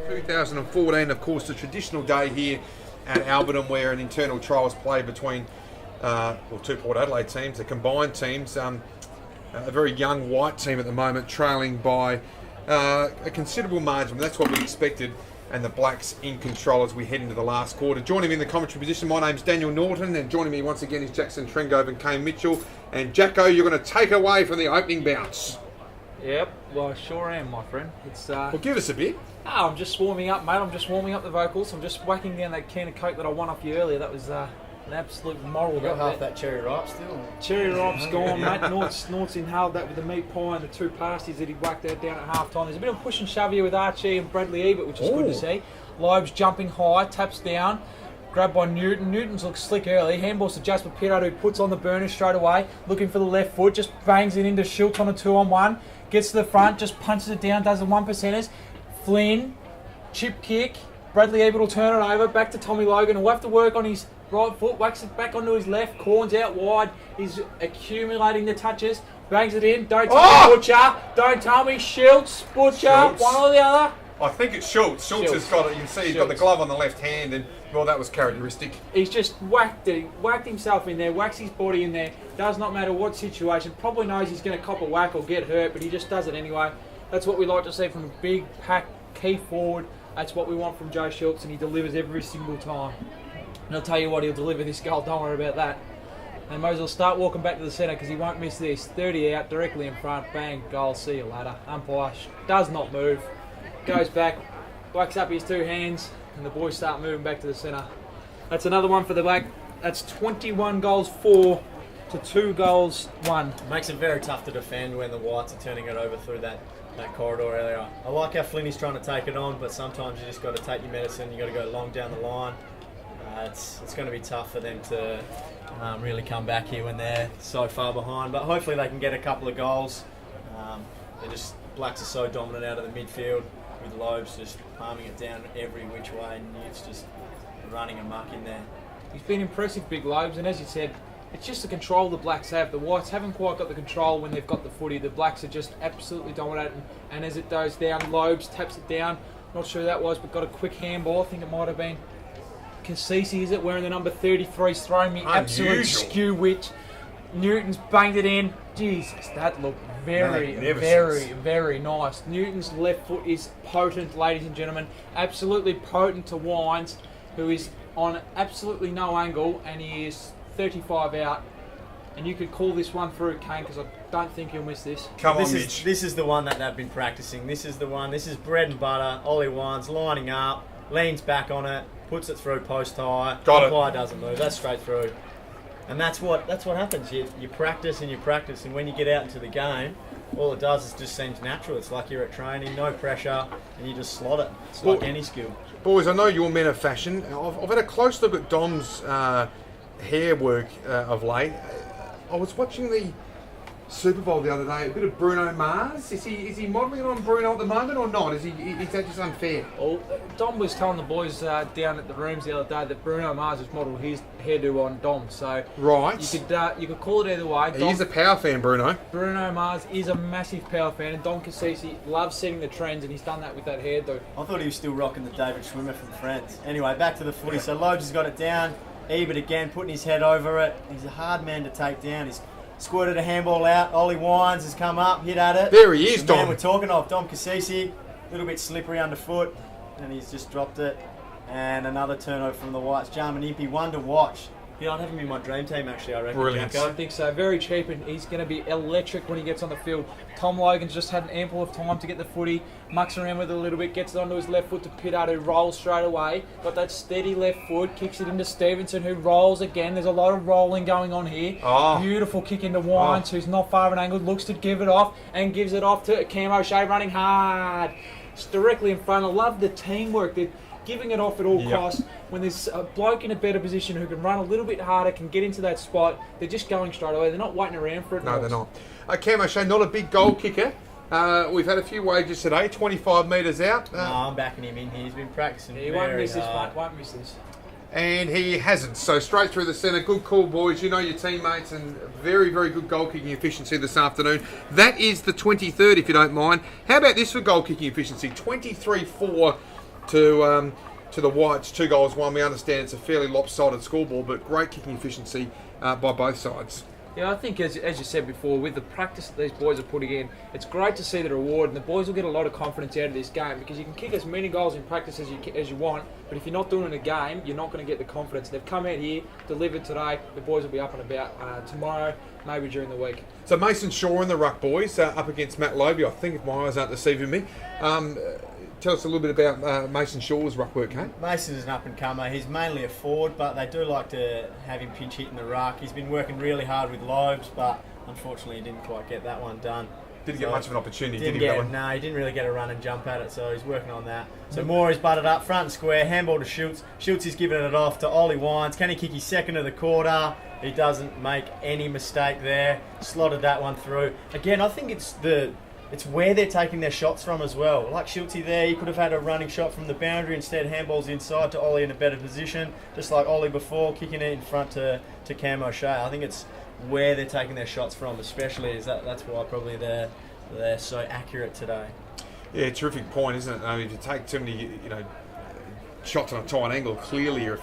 2014, of course, the traditional day here at Alberton where an internal trial is played between two Port Adelaide teams, the combined teams. A very young white team at the moment, trailing by a considerable margin. That's what we expected, and the Blacks in control as we head into the last quarter. Joining me in the commentary position, my name's Daniel Norton, and joining me once again is Jackson Trengove and Kane Mitchell. And Jacko, you're going to take away from the opening bounce. Yep, well, I sure am, my friend. It's Well, give us a bit. I'm just warming up, mate. I'm just warming up the vocals. I'm just whacking down that can of Coke that I won off you earlier. That was an absolute moral. Got half that cherry ripe still. Cherry ripe's gone, mate. Nort's inhaled that with the meat pie and the two pasties that he whacked out down at half time. There's a bit of push and shove here with Archie and Bradley Ebert, which is good to see. Lobes jumping high, taps down. Grabbed by Newton. Newton's looks slick early. Handballs to Jasper Pittard, who puts on the burner straight away. Looking for the left foot. Just bangs it into Schultz on a 2-on-1. Gets to the front. Just punches it down. Does the 1%ers. Flynn. Chip kick. Bradley Ebert will turn it over. Back to Tommy Logan. He'll have to work on his right foot. Whacks it back onto his left. Corns out wide. He's accumulating the touches. Bangs it in. Don't tell me Butcher. Don't tell me Schultz. Butcher. Schultz. One or the other. I think it's Schultz. Schultz has got it. You can see he's got the glove on the left hand, and well, that was characteristic. He's just whacked himself in there, whacks his body in there. Does not matter what situation. Probably knows he's going to cop a whack or get hurt, but he just does it anyway. That's what we like to see from a big pack key forward. That's what we want from Joe Schultz, and he delivers every single time. And I'll tell you what, he'll deliver this goal. Don't worry about that. And Moses will start walking back to the centre because he won't miss this. 30 out, directly in front. Bang, goal. See you later. Umpire does not move. Goes back, whacks up his two hands, and the boys start moving back to the centre. That's another one for the Black. That's 21 goals 4 to 2 goals 1. It makes it very tough to defend when the Whites are turning it over through that corridor earlier. I like how Flinny's trying to take it on, but sometimes you just got to take your medicine. You got to go long down the line. It's going to be tough for them to really come back here when they're so far behind. But hopefully they can get a couple of goals. Blacks are so dominant out of the midfield, with Lobes just palming it down every which way, and Newt's just running amok in there. He's been impressive, Big Lobes, and as you said, it's just the control the Blacks have. The Whites haven't quite got the control when they've got the footy. The Blacks are just absolutely dominating, and as it goes down, Lobes taps it down. Not sure who that was, but got a quick handball. I think it might have been Cassisi, is it? Wearing the number 33's throwing me absolute skew witch. Newton's banged it in. Jesus, that looked very, very nice. Newton's left foot is potent, ladies and gentlemen. Absolutely potent to Wines, who is on absolutely no angle, and he is 35 out. And you could call this one through, Kane, because I don't think he'll miss this. Come on, Mitch. This is the one that they've been practicing. This is the one. This is bread and butter. Ollie Wines lining up, leans back on it, puts it through post high. Got it. Umpire doesn't move. That's straight through. And that's what happens. You practice and you practice, and when you get out into the game, all it does is just seems natural. It's like you're at training, no pressure, and you just slot it. It's like any skill. Boys, I know you're men of fashion. I've had a close look at Dom's hair work of late. I was watching the Super Bowl the other day, a bit of Bruno Mars. Is he modelling on Bruno at the moment or not? Is that just unfair? Well, Dom was telling the boys down at the rooms the other day that Bruno Mars has modelled his hairdo on Dom. So right, you could call it either way. He is a power fan, Bruno. Bruno Mars is a massive power fan, and Dom Cassisi loves setting the trends, and he's done that with that hairdo. I thought he was still rocking the David Schwimmer from Friends. Anyway, back to the footy. So Lobes has got it down. Ebert again putting his head over it. He's a hard man to take down. He's squirted a handball out. Ollie Wines has come up, hit at it. There he is, the Dom. man we're talking of, Dom Cassisi. A little bit slippery underfoot, and he's just dropped it. And another turnover from the Whites. Jarman Impey, one to watch. Yeah, I'd have him in my dream team, actually, I reckon. Brilliant. I think so. Very cheap, and he's going to be electric when he gets on the field. Tom Logan's just had an ample of time to get the footy, mucks around with it a little bit, gets it onto his left foot to Pittard, who rolls straight away. Got that steady left foot, kicks it into Stevenson, who rolls again. There's a lot of rolling going on here. Beautiful kick into Wines, who's not far of an angle, looks to give it off, and gives it off to Cam O'Shea, running hard. It's directly in front. I love the teamwork. They're giving it off at all costs. When there's a bloke in a better position who can run a little bit harder, can get into that spot, they're just going straight away. They're not waiting around for it. No, they're not. Cam O'Shea, not a big goal kicker. We've had a few wages today, 25 metres out. No, I'm backing him in here. He's been practicing He very won't miss this, hard. mate. Won't miss this. And he hasn't. So straight through the centre. Good call, boys. You know your teammates, and very, very good goal kicking efficiency this afternoon. That is the 23rd, if you don't mind. How about this for goal kicking efficiency? 23-4 to the Whites, 2-1. We understand it's a fairly lopsided scoreboard, but great kicking efficiency by both sides. Yeah, I think as you said before, with the practice that these boys are putting in, it's great to see the reward, and the boys will get a lot of confidence out of this game, because you can kick as many goals in practice as you want, but if you're not doing it in a game, you're not going to get the confidence. They've come out here, delivered today. The boys will be up and about tomorrow, maybe during the week. So Mason Shaw and the Ruck boys up against Matt Loby, I think, if my eyes aren't deceiving me. Tell us a little bit about Mason Shaw's ruck work, Kate. Mason is an up-and-comer. He's mainly a forward, but they do like to have him pinch hit in the ruck. He's been working really hard with Lobes, but unfortunately he didn't quite get that one done. Didn't get much of an opportunity, did he? No, he didn't really get a run and jump at it, so he's working on that. So Morey's butted up, front and square, handball to Schultz. Schultz is giving it off to Ollie Wines. Can he kick his second of the quarter? He doesn't make any mistake there. Slotted that one through. Again, I think it's where they're taking their shots from as well. Like Schultzy there, he could have had a running shot from the boundary. Instead, handballs inside to Ollie in a better position. Just like Ollie before, kicking it in front to Cam O'Shea. I think it's where they're taking their shots from, especially. That's why probably they're so accurate today. Yeah, terrific point, isn't it? I mean, if you take too many, shots on a tight angle, clearly your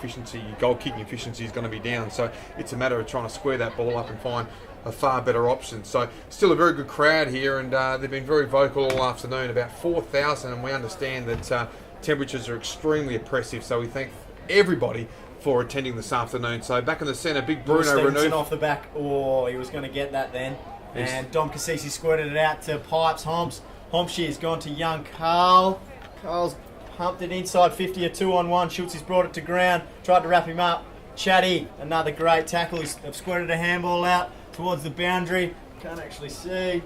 goal kicking efficiency is going to be down. So it's a matter of trying to square that ball up and find a far better option. So still a very good crowd here, and they've been very vocal all afternoon, about 4,000, and we understand that temperatures are extremely oppressive, so we thank everybody for attending this afternoon. So back in the centre, big Bruno Stevenson Renouf off the back. Oh, he was going to get that then. Yes. And Dom Cassisi squirted it out to Pipes. Homshi has gone to young Carl. Carl's pumped it inside 50, a 2-on-1. Schultz has brought it to ground, tried to wrap him up. Chatty, another great tackle. He's squirted a handball out towards the boundary. Can't actually see.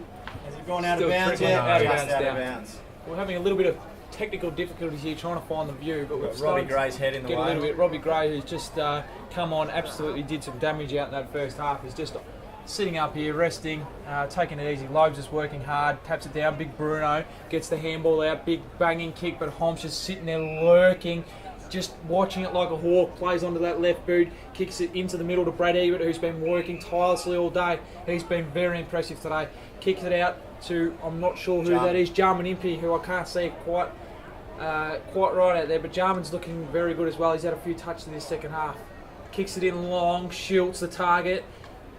Has it gone out of bounds yet? Out of Just bounds. out of bounds. We're having a little bit of technical difficulties here trying to find the view, but we've Robbie Gray's head in the get way. a little bit. Robbie Gray, who's just come on, absolutely did some damage out in that first half. He's just sitting up here, resting, taking it easy. Lobes is working hard, taps it down. Big Bruno gets the handball out, big banging kick, but Holmes just sitting there lurking, just watching it like a hawk. Plays onto that left boot, kicks it into the middle to Brad Ebert, who's been working tirelessly all day. He's been very impressive today. Kicks it out to, I'm not sure who that is, Jarman Impey, who I can't see quite right out there, but Jarman's looking very good as well. He's had a few touches in this second half. Kicks it in long, Schultz the target.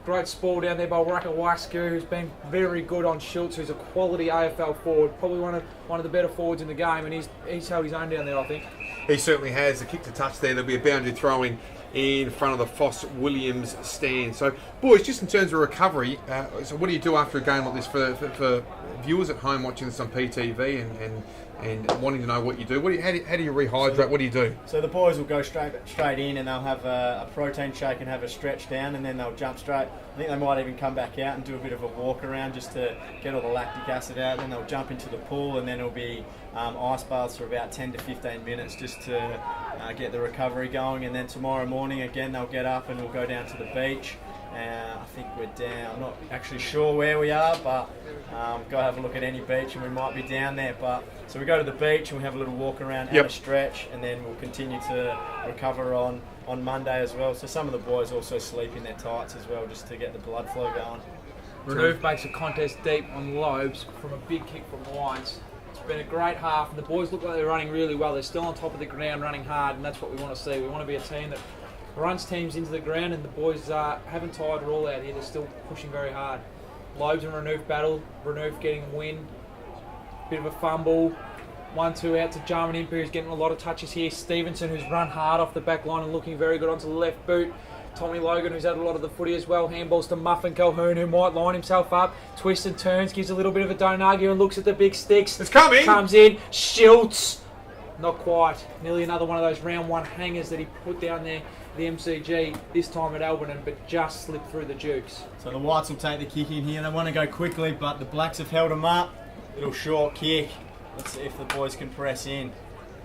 Great spoil down there by Rakawasku, who's been very good on Schultz, who's a quality AFL forward, probably one of the better forwards in the game, and he's held his own down there, I think. He certainly has. The kick to touch there. There'll be a boundary throw in front of the Foss Williams stand. So, boys, just in terms of recovery, so what do you do after a game like this for viewers at home watching this on PTV and wanting to know what you do? How do you rehydrate? What do you do? So the boys will go straight in, and they'll have a protein shake and have a stretch down, and then they'll jump straight. I think they might even come back out and do a bit of a walk around just to get all the lactic acid out. Then they'll jump into the pool, and then it'll be ice baths for about 10 to 15 minutes just to get the recovery going. And then tomorrow morning again they'll get up and we'll go down to the beach. I think we're down. I'm not actually sure where we are, but go have a look at any beach and we might be down there. But so we go to the beach and we have a little walk around, have a stretch, and then we'll continue to recover on Monday as well. So some of the boys also sleep in their tights as well, just to get the blood flow going. Renouf makes a contest deep on Lobes from a big kick from Wines. It's been a great half, and the boys look like they're running really well. They're still on top of the ground, running hard, and that's what we want to see. We want to be a team that runs teams into the ground, and the boys haven't tired at all out here. They're still pushing very hard. Lobes and Renouf battle. Renouf getting a win. Bit of a fumble. 1-2 out to Jarman Impey, who's getting a lot of touches here. Stevenson, who's run hard off the back line and looking very good onto the left boot. Tommy Logan, who's had a lot of the footy as well. Handballs to Muffin Calhoun, who might line himself up. Twists and turns, gives a little bit of a don't argue and looks at the big sticks. It's coming! Comes in. Schultz. Not quite. Nearly another one of those round one hangers that he put down there, the MCG, this time at Alberton, but just slipped through the jukes. So the Whites will take the kick in here. They want to go quickly, but the Blacks have held them up. Little short kick. Let's see if the boys can press in.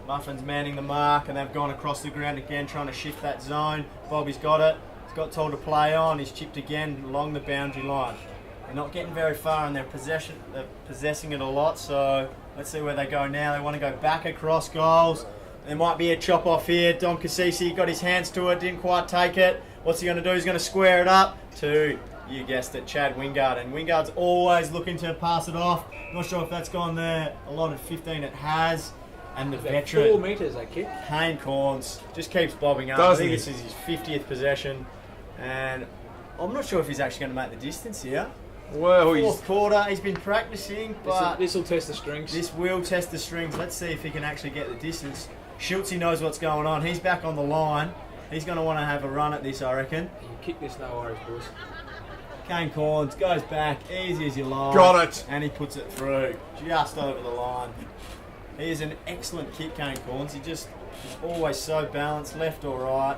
Muffin's manning the mark, and they've gone across the ground again, trying to shift that zone. Bobby's got it. He's got told to play on. He's chipped again along the boundary line. They're not getting very far, and they're possessing it a lot. So let's see where they go now. They want to go back across goals. There might be a chop off here. Dom Cassisi got his hands to it, didn't quite take it. What's he going to do? He's going to square it up to, you guessed it, Chad Wingard. And Wingard's always looking to pass it off. Not sure if that's gone there. Allotted 15, it has. And the About veteran, 4 metres they kick. Kane Corns, just keeps bobbing up. Doesn't I think he? this is his 50th possession. And I'm not sure if he's actually going to make the distance here. Well, he's Fourth quarter, he's been practicing, but This will test the strings. this will test the strings. Let's see if he can actually get the distance. Schultze knows what's going on. He's back on the line. He's going to want to have a run at this, I reckon. You kick this, no worries, boys. Kane Corns goes back, easy as you like. Got it. And he puts it through, just over the line. He is an excellent kick, Kane Corns. He's always so balanced, left or right.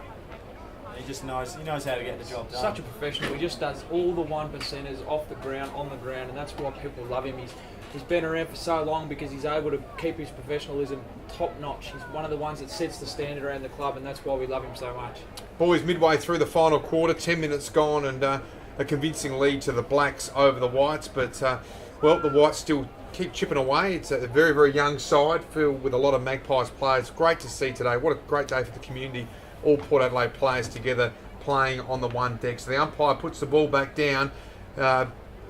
He just knows how to get the job done. Such a professional. He just does all the 1%ers off the ground, on the ground, and that's why people love him. He's been around for so long because he's able to keep his professionalism top notch. He's one of the ones that sets the standard around the club, and that's why we love him so much. boys midway through the final quarter, 10 minutes gone, and a convincing lead to the Blacks over the Whites. But well, the Whites still keep chipping away. It's a very, very young side filled with a lot of Magpies players. Great to see today. What a great day for the community. All Port Adelaide players together playing on the one deck. So the umpire puts the ball back down.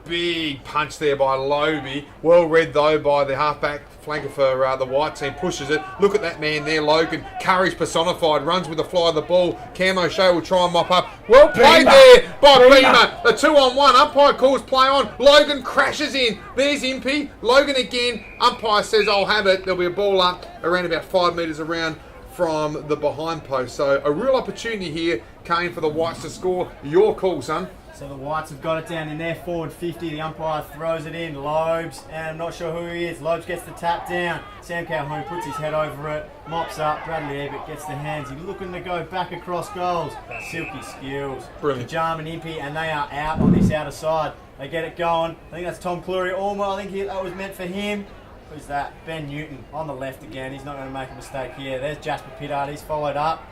Big punch there by Lobie. Well read though by the halfback flanker for the White team. Pushes it. Look at that man there, Logan. Courage personified. Runs with the fly of the ball. Cam O'Shea will try and mop up. Well played there by Beamer. The 2-on-1. Umpire calls play on. Logan crashes in. There's Impey. Logan again. Umpire says I'll have it. There'll be a ball up around about 5 metres around from the behind post. So a real opportunity here, Kane, for the Whites to score. Your call, son. So the Whites have got it down in their forward 50. The umpire throws it in. Lobes, and I'm not sure who he is. Lobes gets the tap down. Sam Calhoun puts his head over it, mops up. Bradley Ebert gets the hands. He's looking to go back across goals. Silky skills. Brilliant. Jam and Impey, and they are out on this outer side. They get it going. I think that's Tom Cleary. Almost, I think that was meant for him. Who's that? Ben Newton on the left again. He's not going to make a mistake here. There's Jasper Pittard. He's followed up,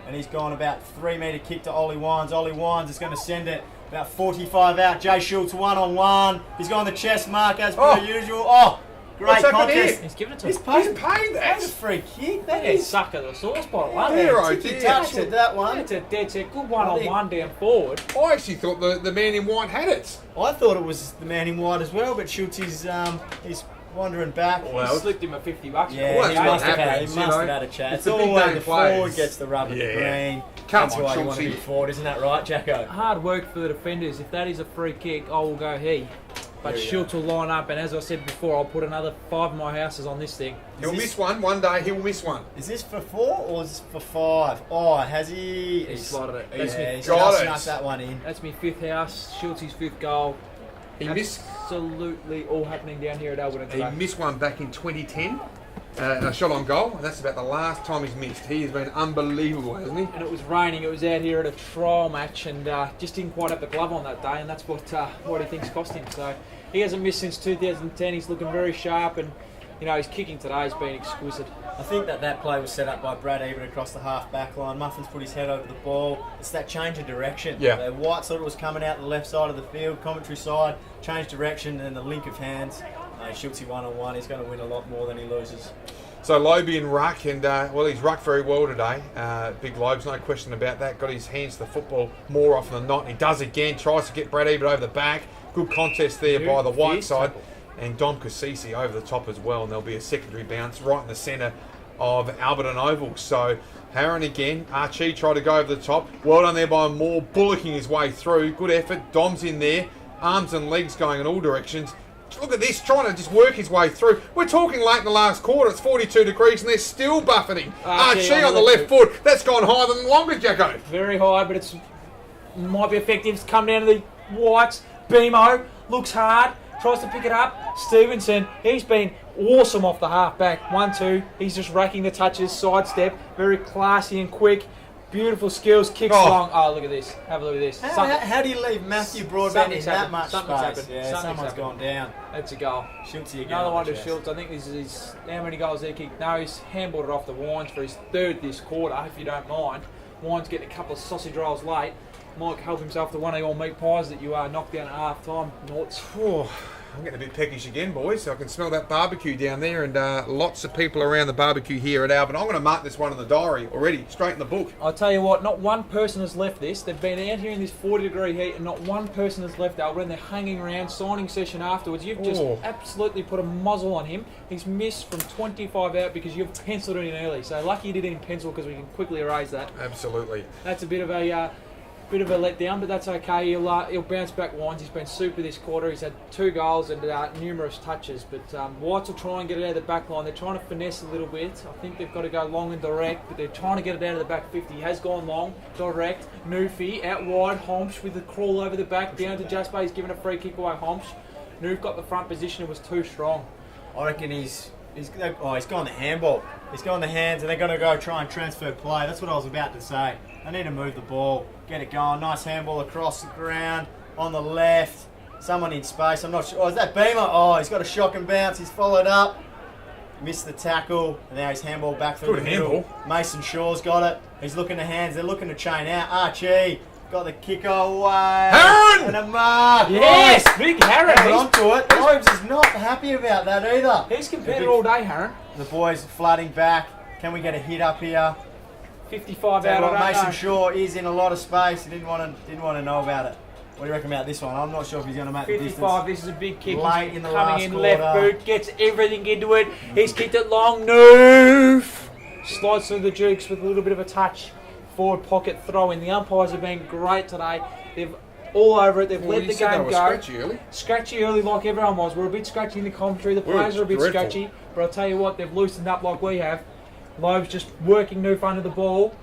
and he's gone about 3 metre kick to Ollie Wines. Ollie Wines is going to send it about 45 out. Jay Schultz 1-on-1. He's gone the chest mark as per usual. Oh, great What's happened contest. here? He's given it to He's him. paid, paid that. That's a free kick. That Yeah, is. sucker the sauce bottle, Yeah, wasn't it? oh ticky dear. touch with that one. It's a dead set. Good one-on-one down forward. I actually thought the man in white had it. I thought it was the man in white as well, but Schultz is he's wandering back. Well, He slipped him a $50. Yeah, Well, he that's must what have happens, he you must know. have had a chat. It's It's the big always game the players. forward gets the rub of the Yeah. green. Come That's on, why you want to be Schultz. forward, isn't that right, Jacko? Hard work for the defenders. If that is a free kick, I will go he. But There we Schultz will line up, and as I said before, I'll put another 5 of my houses on this thing. He'll this- miss one day. He'll miss one. Is this for 4 or is this for 5? Oh, has he? He slotted it. Yeah, That's me. he's Got just it. snuck that one in. That's my 5th house. Schultz's 5th goal. He missed. Absolutely all happening down here at Alberton He today. missed one back in 2010. A shot on goal, and that's about the last time he's missed. He has been unbelievable, hasn't he? And it was raining. It was out here at a trial match, and just didn't quite have the glove on that day, and that's what he thinks cost him. So he hasn't missed since 2010. He's looking very sharp, and his kicking today has been exquisite. I think that play was set up by Brad Ebert across the half back line. Muffins put his head over the ball. It's that change of direction. Yeah. The White thought it was coming out the left side of the field, commentary side, changed direction, and the link of hands. Schultz 1-on-1. He's going to win a lot more than he loses. So Lobie in ruck, and he's rucked very well today. Big Lobes, no question about that. Got his hands to the football more often than not. And he does again, tries to get Brad Ebert over the back. Good contest there by the White Fierce side. tackle. And Dom Cassisi over the top as well. And there'll be a secondary bounce right in the centre of Alberton Oval. So Harron again. Archie tried to go over the top. Well done there by Moore, bullocking his way through. Good effort. Dom's in there. Arms and legs going in all directions. Look at this, trying to just work his way through. We're talking late in the last quarter. It's 42 degrees and they're still buffeting. Archie on the left foot. That's gone higher than the longest, Jacko. Very high, but it might be effective. It's come down to the Whites. Beamo looks hard, tries to pick it up. Stevenson, he's been awesome off the half back. 1-2. He's just racking the touches, sidestep, very classy and quick. Beautiful skills, kicks long. Oh, look at this. Have a look at this. How do you leave Matthew Broadbent in something's that happened. much Something's space? happened. Yeah, Something's someone's happened. gone down. That's a goal. Schultz again. Another on one the to chest. Schultz. I think this is how many goals he kicked? No, he's handballed it off the Wines for his 3rd this quarter, if you don't mind. Wines getting a couple of sausage rolls late. Might help himself to one of your meat pies that you knocked down at half time, Norts. I'm getting a bit peckish again, boys. I can smell that barbecue down there, and lots of people around the barbecue here at Albert. I'm going to mark this one in the diary already, straight in the book. I'll tell you what, not one person has left this. They've been out here in this 40-degree heat, and not one person has left Albert, and they're hanging around, signing session afterwards. You've just absolutely put a muzzle on him. He's missed from 25 out because you've penciled it in early. So lucky you did it in pencil because we can quickly erase that. Absolutely. That's a bit of a letdown, but that's okay. He'll bounce back Wines. He's been super this quarter. He's had 2 goals and numerous touches. But Whites will try and get it out of the back line. They're trying to finesse a little bit. I think they've got to go long and direct, but they're trying to get it out of the back 50. He has gone long, direct. Newfie out wide. Homsch with the crawl over the back down to Jasper. He's given a free kick away. Homsch. Noof got the front position. It was too strong. I reckon he's gone the handball. He's gone the hands, and they're going to go try and transfer play. That's what I was about to say. They need to move the ball, get it going. Nice handball across the ground on the left. Someone in space. I'm not sure. Oh, is that Beamer? Oh, he's got a shock and bounce. He's followed up. Missed the tackle. And now he's handball back through the middle. Mason Shaw's got it. He's looking to hands. They're looking to chain out. Archie got the kick away. Heron! And a mark. Yes, big Heron. Held onto it. Lobes is not happy about that either. He's competed all day, Heron. The boys flooding back. Can we get a hit up here? 55 out. I don't Mason know. Shaw is in a lot of space. He didn't want to know about it. What do you reckon about this one? I'm not sure if he's going to make the 55, distance. this is a big kick. Late He's in the coming last in quarter. left boot, gets everything into it. He's kicked it long. Noof! Slides through the Dukes with a little bit of a touch. Forward pocket throw in. The umpires have been great today. They've all over it. They've let the game go. Scratchy early. Scratchy early like everyone was. We're a bit scratchy in the commentary. The players are a bit dreadful. scratchy. But I'll tell you what, they've loosened up like we have. Loeb's just working Noof under the ball.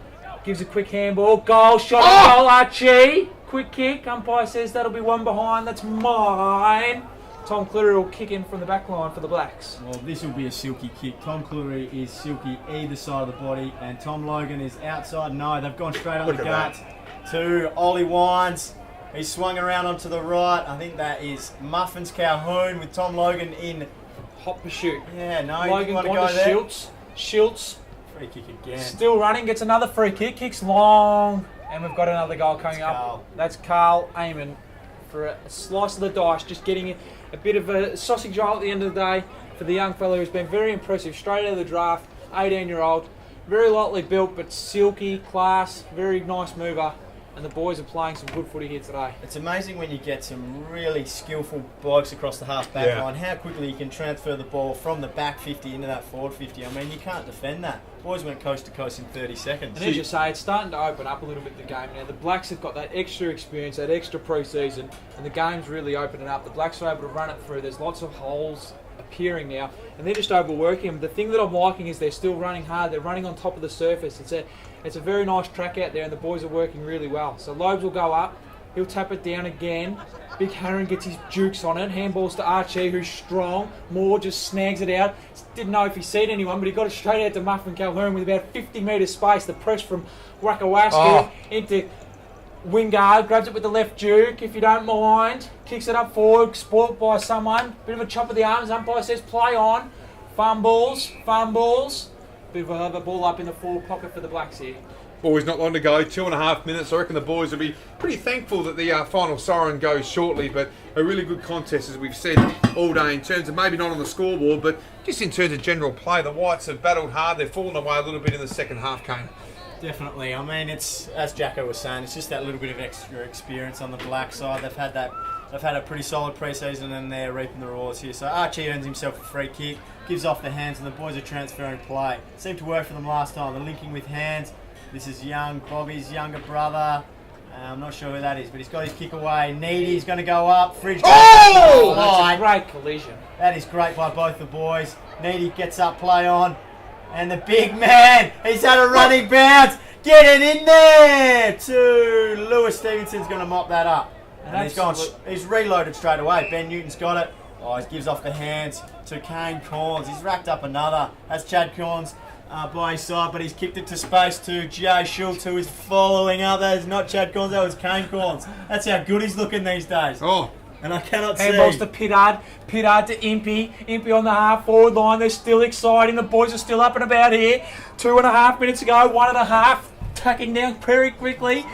Gives a quick handball. Goal, shot at goal, Archie. Quick kick. Umpire says that'll be one behind. That's mine. Tom Cleary will kick in from the back line for the Blacks. Well, this will be a silky kick. Tom Cleary is silky either side of the body, and Tom Logan is outside. No, they've gone straight on the gut to Ollie Wines. He's swung around onto the right. I think that is Muffins Calhoun with Tom Logan in Hot pursuit. Yeah, no, Logan you want to gone go to there? Schultz. Free kick again. Still running, gets another free kick, kicks long, and we've got another goal coming up. Carl. That's Carl Amon for a slice of the dice, just getting a bit of a sausage roll at the end of the day for the young fellow who's been very impressive, straight out of the draft, 18-year-old, very lightly built but silky, class, very nice mover. And the boys are playing some good footy here today. It's amazing when you get some really skillful blokes across the half-back line, how quickly you can transfer the ball from the back 50 into that forward 50. I mean, you can't defend that. Boys went coast to coast in 30 seconds. And as you say, it's starting to open up a little bit the game now. The Blacks have got that extra experience, that extra pre-season, and the game's really opening up. The Blacks are able to run it through. There's lots of holes appearing now, and they're just overworking them. The thing that I'm liking is they're still running hard. They're running on top of the surface. It's a very nice track out there, and the boys are working really well. So Lobes will go up. He'll tap it down again. Big Heron gets his jukes on it. Handballs to Archie, who's strong. Moore just snags it out. Didn't know if he seen anyone, but he got it straight out to Muffin Calhoun with about 50 metres space. The press from Wakawaska into Wingard. Grabs it with the left juke, if you don't mind. Kicks it up forward, spoilt by someone. Bit of a chop of the arms. Umpire says play on. Fumbles. Bit of a ball up in the forward pocket for the Blacks here. Boys, not long to go, 2.5 minutes. I reckon the boys will be pretty thankful that the final siren goes shortly, but a really good contest, as we've said all day, in terms of maybe not on the scoreboard, but just in terms of general play. The Whites have battled hard. They've fallen away a little bit in the second half, Kane. Definitely. I mean, it's, as Jacko was saying, it's just that little bit of extra experience on the Black side. They've had a pretty solid pre-season, and they're reaping the rewards here. So Archie earns himself a free kick, gives off the hands, and the boys are transferring play. Seemed to work for them last time. They're linking with hands. This is young Bobby's younger brother. I'm not sure who that is, but he's got his kick away. Needy's going to go up. Fridge. Oh, that's a great collision. That is great by both the boys. Needy gets up, play on. And the big man, he's had a running bounce. Get it in there to Lewis Stevenson's going to mop that up. And he's reloaded straight away. Ben Newton's got it. Oh, he gives off the hands to Kane Corns. He's racked up another. That's Chad Corns by his side, but he's kicked it to space to Jay Schultz, who is following up. That is not Chad Corns, that was Kane Corns. That's how good he's looking these days. Oh. And I cannot see. Handballs to Pittard to Impey. Impey on the half forward line. They're still exciting. The boys are still up and about here. 2.5 minutes ago. 1.5. Tacking down very quickly.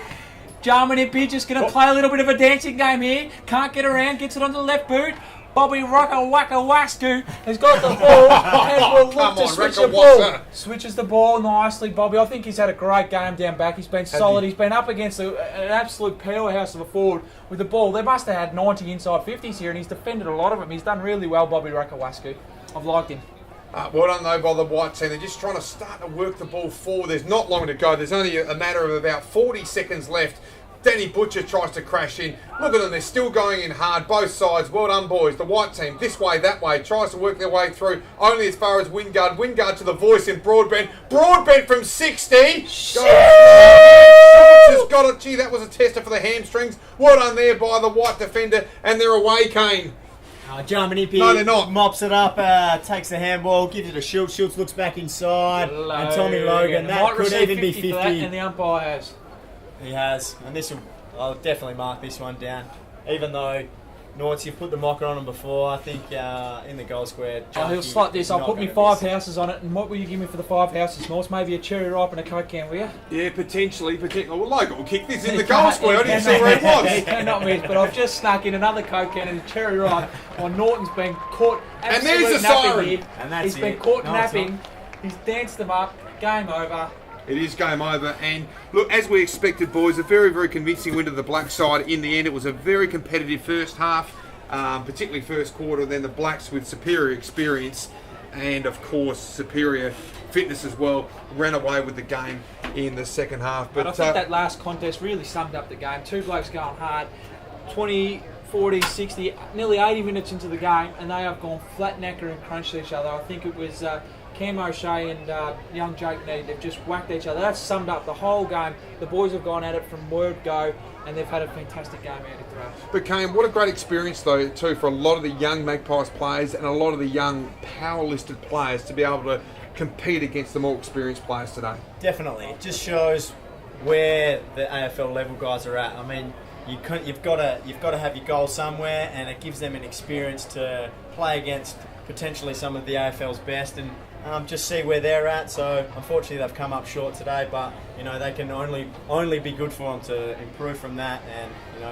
Jarman Impey just going to play a little bit of a dancing game here. Can't get around. Gets it on the left boot. Bobby Wakawasku has got the ball and will look Come to on, switch the Rakawasa. ball. Switches the ball nicely, Bobby. I think he's had a great game down back. He's been solid. He's been up against an absolute powerhouse of a forward with the ball. They must have had 90 inside 50s here, and he's defended a lot of them. He's done really well, Bobby Rakawasku. I've liked him. Well done though by the white team. They're just trying to start to work the ball forward. There's not long to go. There's only a matter of about 40 seconds left. Danny Butcher tries to crash in. Look at them, they're still going in hard, both sides. Well done, boys. The white team, this way, that way, tries to work their way through, only as far as Wingard. Wingard to the voice in Broadbent. Broadbent from 60. Has got it. Gee, that was a tester for the hamstrings. Well done there by the white defender, and they're away, Kane. Germany No, they're not. Mops it up, takes the handball, gives it a Schultz. Schultz looks back inside, and Tommy Logan. That could even be 50. For that, and the umpire has. He has, and I'll definitely mark this one down. Even though Norts, you've put the mocker on him before, I think in the goal square. He'll slot this. I'll put me 5 houses on it, and what will you give me for the 5 houses, Norts? Maybe a cherry ripe and a Coke can, will you? Yeah, potentially. Well, Logan will kick this in the goal square. I didn't see where it was. He cannot miss, but I've just snuck in another Coke can and a cherry ripe while Norton's been caught. And there's the siren. And that's He's been caught napping. He's danced them up. Game over. It is game over, and look, as we expected, boys, a very, very convincing win to the black side. In the end, it was a very competitive first half, particularly first quarter. Then the blacks, with superior experience and, of course, superior fitness as well, ran away with the game in the second half. But I think that last contest really summed up the game. 2 blokes going hard, 20, 40, 60, nearly 80 minutes into the game, and they have gone flat necker and crunched each other. I think it was Cam O'Shea and young Jake Need. They've just whacked each other. That's summed up the whole game. The boys have gone at it from word go, and they've had a fantastic game out of the But Kane, what a great experience though too for a lot of the young Magpies players and a lot of the young power-listed players to be able to compete against the more experienced players today. Definitely, it just shows where the AFL level guys are at. I mean, you've got to have your goal somewhere, and it gives them an experience to play against potentially some of the AFL's best and just see where they're at. So unfortunately they've come up short today, but you know they can only be good for them to improve from that and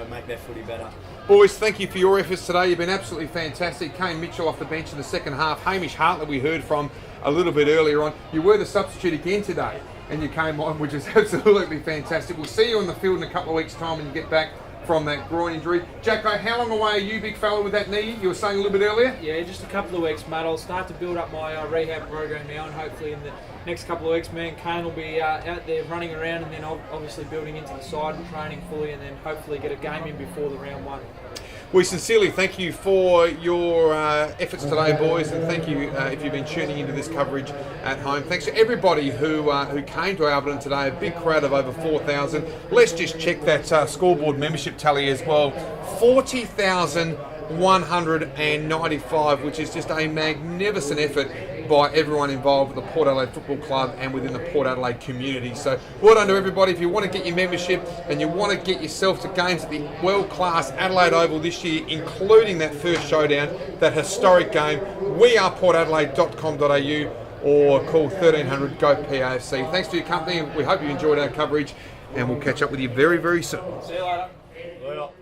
make their footy better. Boys, thank you for your efforts today. You've been absolutely fantastic. Kane Mitchell off the bench in the second half. Hamish Hartley we heard from a little bit earlier on. You were the substitute again today, and you came on, which is absolutely fantastic. We'll see you on the field in a couple of weeks' time when you get back from that groin injury. Jacko, how long away are you, big fella, with that knee? You were saying a little bit earlier? Yeah, just a couple of weeks, mate. I'll start to build up my rehab program now, and hopefully in the next couple of weeks, me and Kane will be out there running around, and then obviously building into the side and training fully, and then hopefully get a game in before the round 1. We sincerely thank you for your efforts today, boys, and thank you if you've been tuning into this coverage at home. Thanks to everybody who came to Alberton today, a big crowd of over 4,000. Let's just check that scoreboard membership tally as well. 40,195, which is just a magnificent effort by everyone involved with the Port Adelaide Football Club and within the Port Adelaide community. So well done to everybody. If you want to get your membership and you want to get yourself to games at the world-class Adelaide Oval this year, including that first showdown, that historic game, weareportadelaide.com.au or call 1300 GO PAFC. Thanks for your company. We hope you enjoyed our coverage, and we'll catch up with you very, very soon. See you later. Well.